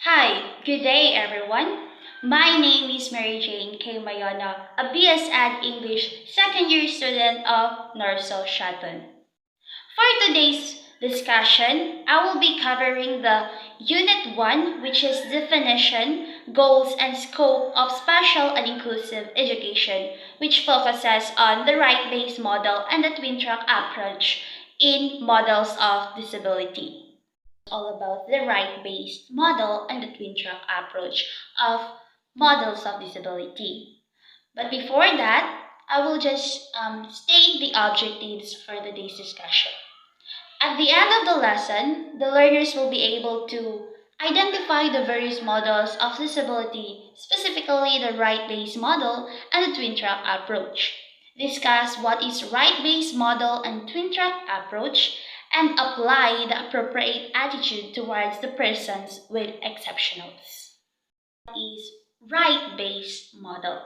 Hi, good day everyone. My name is Mary Jane K. Mayona, a BS Ed English second year student of Norso Shatton. For today's discussion, I will be covering the Unit 1, which is Definition, Goals, and Scope of Special and Inclusive Education, which focuses on the right-based model and the twin track approach in models of disability. All about the right-based model and the twin track approach of models of disability. But before that, I will just state the objectives for today's discussion. At the end of the lesson, the learners will be able to identify the various models of disability, specifically the right-based model and the twin track approach. Discuss what is right-based model and twin track approach and apply the appropriate attitude towards the persons with exceptionals. What is right-based model?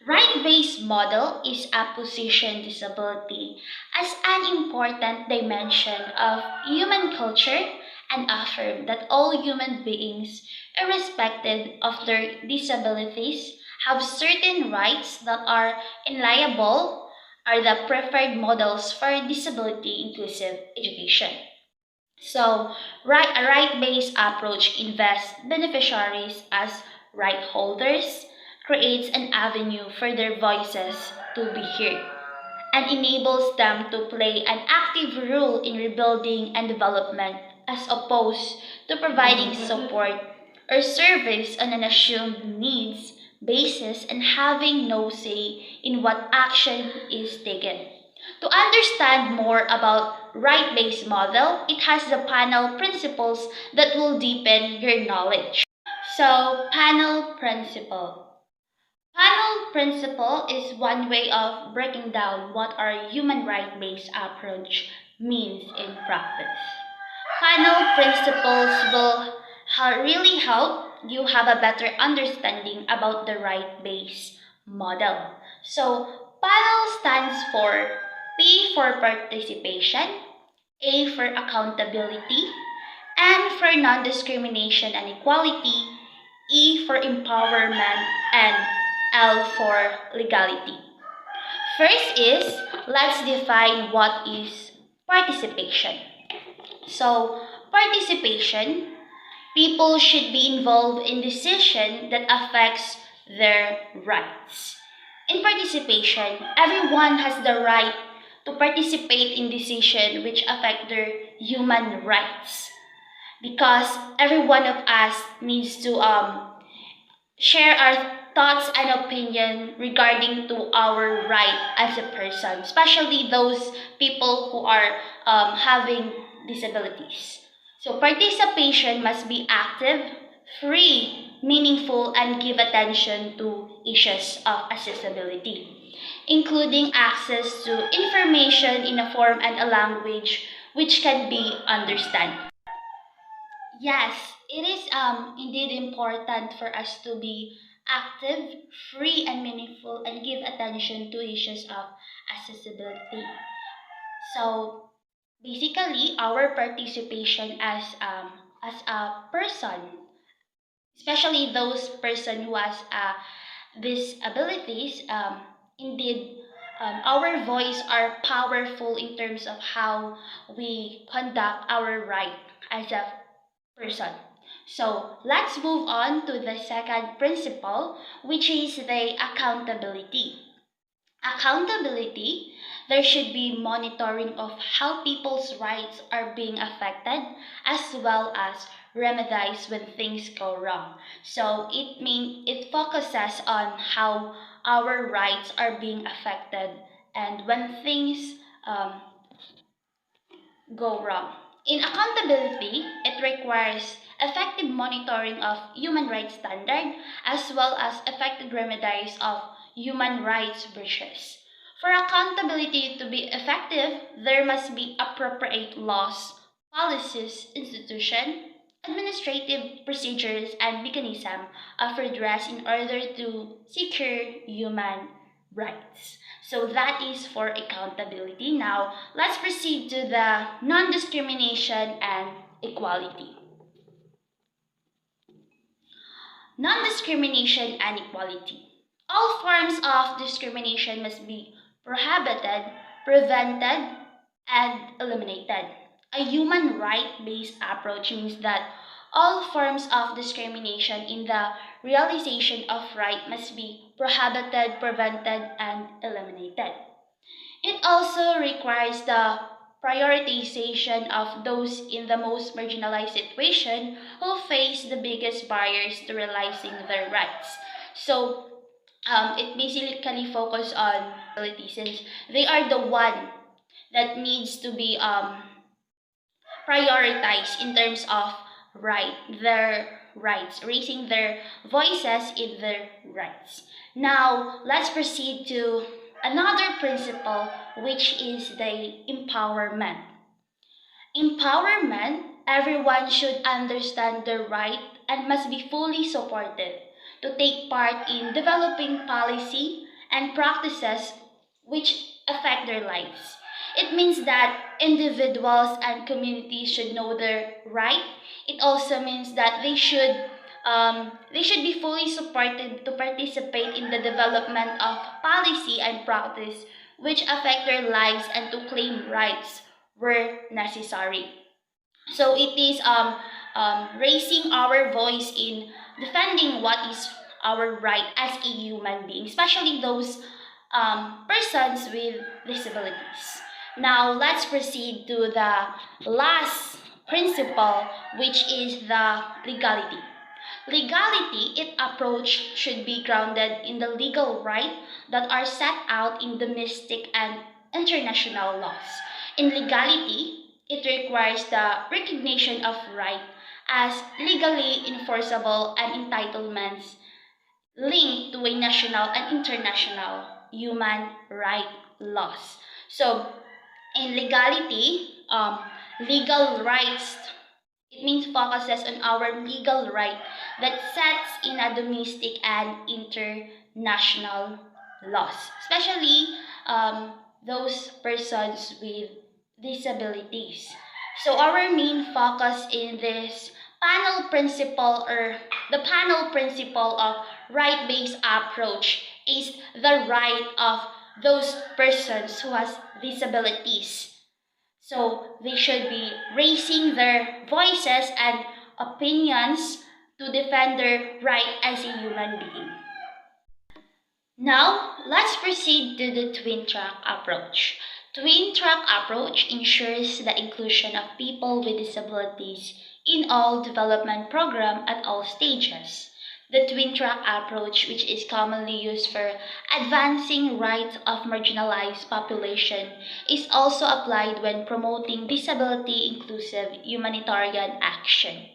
Right-based model is a position disability as an important dimension of human culture and affirm that all human beings, irrespective of their disabilities, have certain rights that are inalienable are the preferred models for disability inclusive education. So, a right-based approach invests beneficiaries as right holders, creates an avenue for their voices to be heard, and enables them to play an active role in rebuilding and development as opposed to providing support or service on an assumed needs basis and having no say in what action is taken. To understand more about right-based model, it has the panel principles that will deepen your knowledge. So, panel principle. Panel principle is one way of breaking down what our human right-based approach means in practice. Panel principles will really help you have a better understanding about the right-based model. So, panel stands for P for participation, A for accountability, N for non-discrimination and equality, E for empowerment, and L for legality. First is, let's define what is participation. So, participation, people should be involved in decision that affects their rights. In participation, everyone has the right to participate in decision which affect their human rights because every one of us needs to share our thoughts and opinion regarding to our right as a person, especially those people who are having disabilities. So participation must be active, free, meaningful, and give attention to issues of accessibility, including access to information in a form and a language which can be understood. Yes, it is indeed important for us to be active, free, and meaningful, and give attention to issues of accessibility. So basically, our participation as a person, especially those person who has disabilities, indeed. Our voice are powerful in terms of how we conduct our right as a person. So let's move on to the second principle, which is the accountability. Accountability, there should be monitoring of how people's rights are being affected as well as remedies when things go wrong. So it focuses on how our rights are being affected and when things go wrong. In accountability, it requires effective monitoring of human rights standards as well as effective remedies of human rights breaches. For accountability to be effective, there must be appropriate laws, policies, institution, administrative procedures, and mechanism of redress in order to secure human rights. So that is for accountability. Now, let's proceed to the non-discrimination and equality. non-discrimination and equality. All forms of discrimination must be prohibited, prevented, and eliminated. A human right-based approach means that all forms of discrimination in the realization of right must be prohibited, prevented, and eliminated. It also requires the prioritization of those in the most marginalized situation who face the biggest barriers to realizing their rights. So it basically focuses on ability since they are the one that needs to be prioritized in terms of their rights, raising their voices in their rights. Now, let's proceed to another principle, which is the empowerment. Empowerment, everyone should understand their right and must be fully supported to take part in developing policy and practices which affect their lives. It means that individuals and communities should know their right. It also means that they should be fully supported to participate in the development of policy and practice which affect their lives and to claim rights were necessary. So it is raising our voice in defending what is our right as a human being, especially those persons with disabilities. Now let's proceed to the last principle, which is the legality. Legality, its approach should be grounded in the legal right that are set out in domestic and international laws. In legality, it requires the recognition of right as legally enforceable and entitlements linked to a national and international human right laws. So, in legality, legal rights, it means focuses on our legal right that sets in a domestic and international laws, especially those persons with disabilities. So our main focus in this panel principle or the panel principle of right-based approach is the right of those persons who has disabilities, so they should be raising their voices and opinions to defend their right as a human being. Now, let's proceed to the twin track approach. Twin track approach ensures the inclusion of people with disabilities in all development program at all stages. The twin track approach, which is commonly used for advancing rights of marginalized population, is also applied when promoting disability inclusive humanitarian action.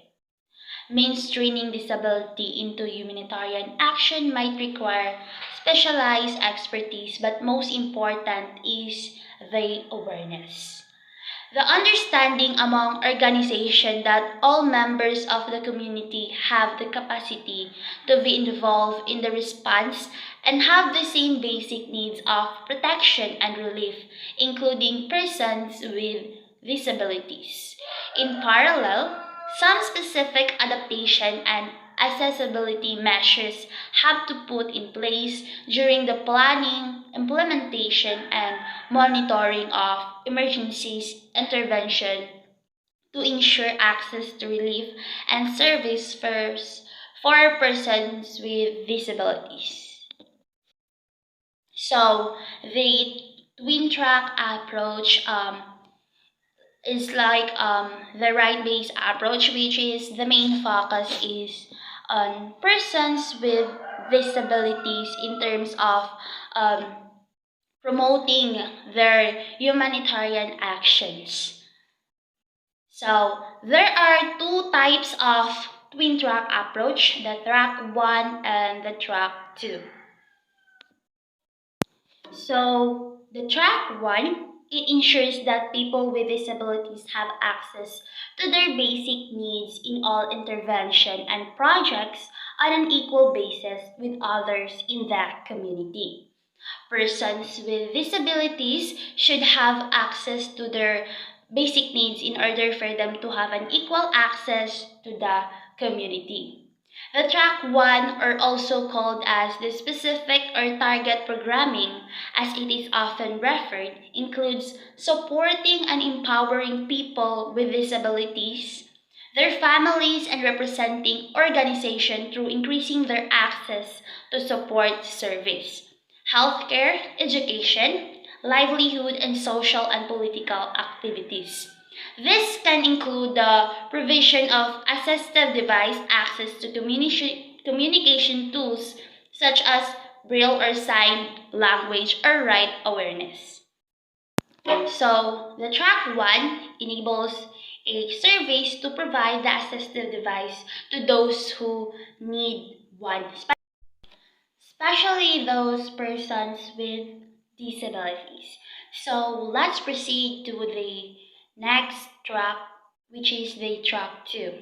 Mainstreaming disability into humanitarian action might require specialized expertise, but most important is the awareness. The understanding among organizations that all members of the community have the capacity to be involved in the response and have the same basic needs of protection and relief, including persons with disabilities. In parallel, some specific adaptation and accessibility measures have to put in place during the planning, implementation, and monitoring of emergencies intervention to ensure access to relief and service for persons with disabilities. So the twin track approach is like the right based approach, which is the main focus is on persons with disabilities in terms of um, promoting their humanitarian actions. So there are two types of twin track approach, the track 1 and the track 2. So the track 1, it ensures that people with disabilities have access to their basic needs in all intervention and projects on an equal basis with others in that community. Persons with disabilities should have access to their basic needs in order for them to have an equal access to the community. The track 1, or also called as the specific or target programming as it is often referred, includes supporting and empowering people with disabilities, their families, and representing organizations through increasing their access to support service, healthcare, education, livelihood, and social and political activities. This can include the provision of assistive device access to communication tools such as Braille or sign language or right awareness. So, the track 1 enables a service to provide the assistive device to those who need one, especially those persons with disabilities. So let's proceed to the next track, which is the track 2.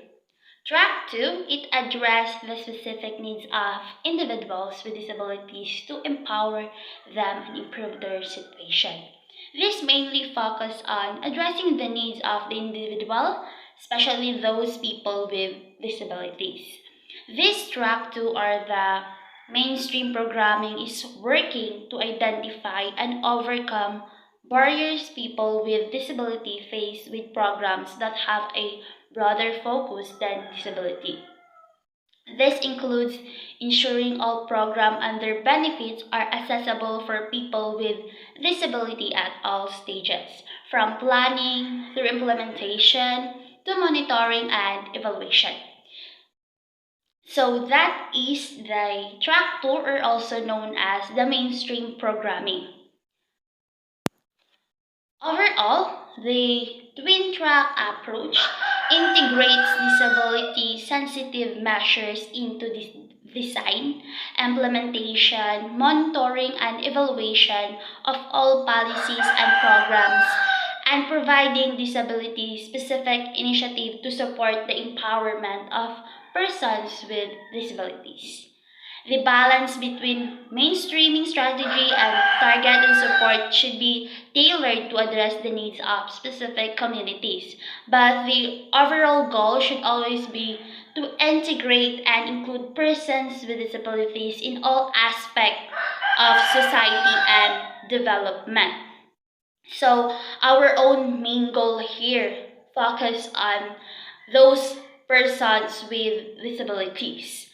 Track 2, it addresses the specific needs of individuals with disabilities to empower them and improve their situation. This mainly focuses on addressing the needs of the individual, especially those people with disabilities. This track 2, or the mainstream programming, is working to identify and overcome barriers people with disability face with programs that have a broader focus than disability. This includes ensuring all programs and their benefits are accessible for people with disability at all stages, from planning through implementation to monitoring and evaluation. So that is the track 2, or also known as the mainstream programming. Overall, the twin track approach integrates disability sensitive measures into design, implementation, monitoring, and evaluation of all policies and programs, and providing disability specific initiative to support the empowerment of persons with disabilities. The balance between mainstreaming strategy and targeted support should be tailored to address the needs of specific communities, but the overall goal should always be to integrate and include persons with disabilities in all aspects of society and development. So our own main goal here focus on those persons with disabilities.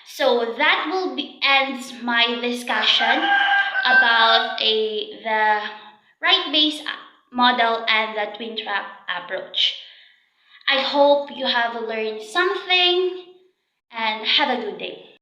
So that will be ends my discussion about the right base model and the twin track approach. I hope you have learned something and have a good day.